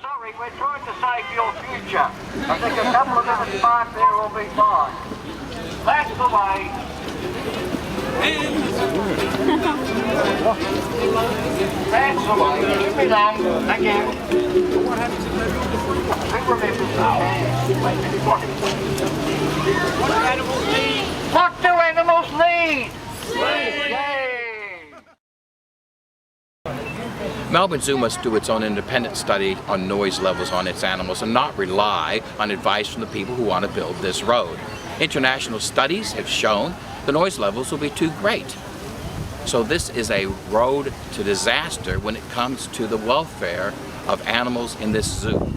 Sorry, we're trying to save your future. I think a couple of minutes park there will be fine. That's the way. That's the way. Give me that. Thank you. Who remembers the What do animals need? What do animals need? Sleep. Yay! Melbourne Zoo must do its own independent study on noise levels on its animals and not rely on advice from the people who want to build this road. International studies have shown the noise levels will be too great. So this is a road to disaster when it comes to the welfare of animals in this zoo.